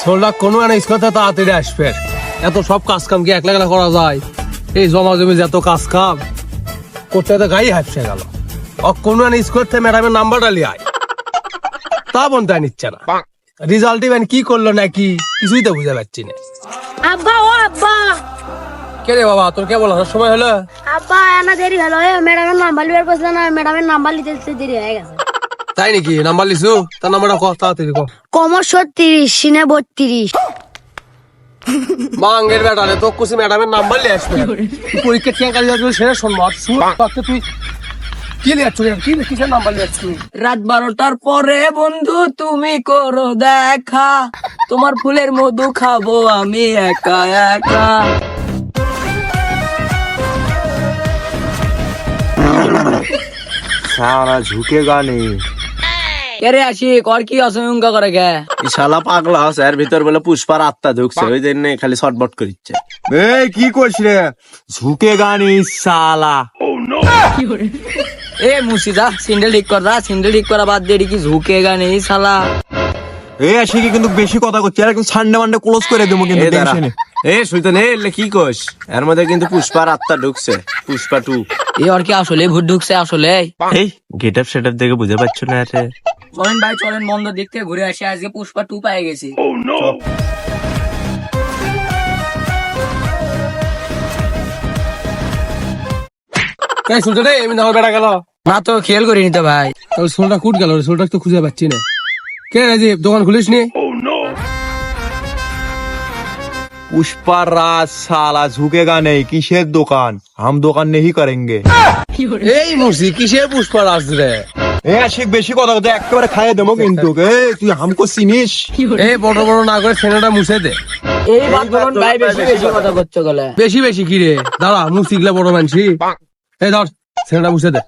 সোলটা কোনো স্কুলে তাড়াতাড়ি আসবে। এত সব কাজ কাম কি একলা একলা করা যায়? এই জমা জমি যত কাজ কাম করতে তো গাই হাসছে গেল। কোনো স্কুল থেকে ম্যাডামের নাম্বারটা লিয়ায়, তা বলতে নিচ্ছে না। রেজাল্ট ইভেন কি করলো নাকি কিছুই তো বুঝতে পারছি না। আব্বা ও আব্বা, কে রে বাবা, তোর কে বলার সময় হলো? আব্বা না দেরি হলো, ম্যাডামের নাম্বার লিবার করছে না, ম্যাডামের নাম্বার লিতে দেরি হয়ে গেছে। তাই নাকি? নাম্বার লিসু? তার নাম্বারটা কত তাড়াতাড়ি কর। কমর 36 সিনে 32। মাঙ্গের বেটা রে, তো কুসি ম্যাডামের নাম্বার লিয়ে আসবে। পরীক্ষা ঠিক কাজ যাবে সেটা শুনবো। আর শুন পাকতে তুই কি লিয়ে আসছিস? কি কিসের নাম্বার লিয়ে আসছিস? রাত 12টার পরে বন্ধু তুমি করো দেখা, তোমার ফুলের মধু খাবো আমি একা একা। সারা ঝুঁকেগা নেই। কেরে আসি কর কি অসংখ্য করে গে। এই শালা পাগলা আছে, এর ভিতর বলে পুষ্পার আত্মা ঢুকছে, ওই জন্য খালি শর্টবট করিচ্ছে। এই কি করছিস রে? ঝুঁকেগা নেই শালা। এ মুর্শিদা সিন্ডেল ঠিক কর, সিন্ডেল ঠিক করা বাদ দিয়ে কি ঝুঁকেগা নেই শালা। এ আসি কিন্তু বেশি কথা করছে, আর একদম সানডে মানডে ক্লোজ করে দেবো কিন্তু টেনশনে। এ সুলতান এলে কি কস? এর মধ্যে কিন্তু পুষ্পার আত্মা ঢুকছে, পুষ্পা 2। এ আর কি আসলে ভূত ঢুকছে আসলে? এই গেট আপ সেট আপ দেখে বুঝে পাচ্ছ না রে? চলেন ভাই চলেন, বন্ধ দিক থেকে ঘুরে আসি, আজকে পুষ্পা 2 পেয়ে গেছি। এই শুনতে রে, এমনি আমার বেটা গেল। না তো খেয়াল করিনি তো ভাই। ওই সোলটা কুট গেল, সোলটা তো খুঁজে পাচ্ছি না। কে রাজীব, দোকান খুলিস নি? पुष्पा राज साला झुकेगा नहीं। किसের দোকান? हम दुकान नहीं करेंगे। এই মুসি কিসে পুষ্পা রাজ রে? এ আশিক বেশি কথা কথা একেবারে খাইয়ে দেবো কিন্তু। তুই হামকো চিনিস? এই বড় বড় না করে সেনাটা মুছে দে। এই বাদ বলুন ভাই, বেশি বেশি কথা করছো গলে। বেশি বেশি কি রে? দাঁড়া, মুসি গলা বড় মানছি। এই ধর সেনাটা মুছে দে।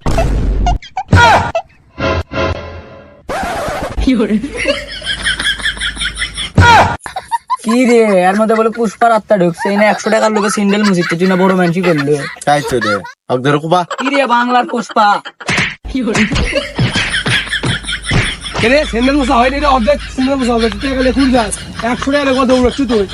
কি রে এর মধ্যে বলে পুষ্পার আত্মা ঢুকছে, এনে 100 টাকার লোকে সিন্ডেল মুছিতে তুই না বড় মানসি করলো। তাই তো দে অগদর কুবা। কি রে বাংলার পুষ্পা? কে রে, সেন্ডেল মুছা হয়নি রে? অর্ধেক সেন্ডেল মুছা হবে। তুই গেলে খুঁজ যাস 100 টাকা করে দৌড়াচ্ছিস তুই।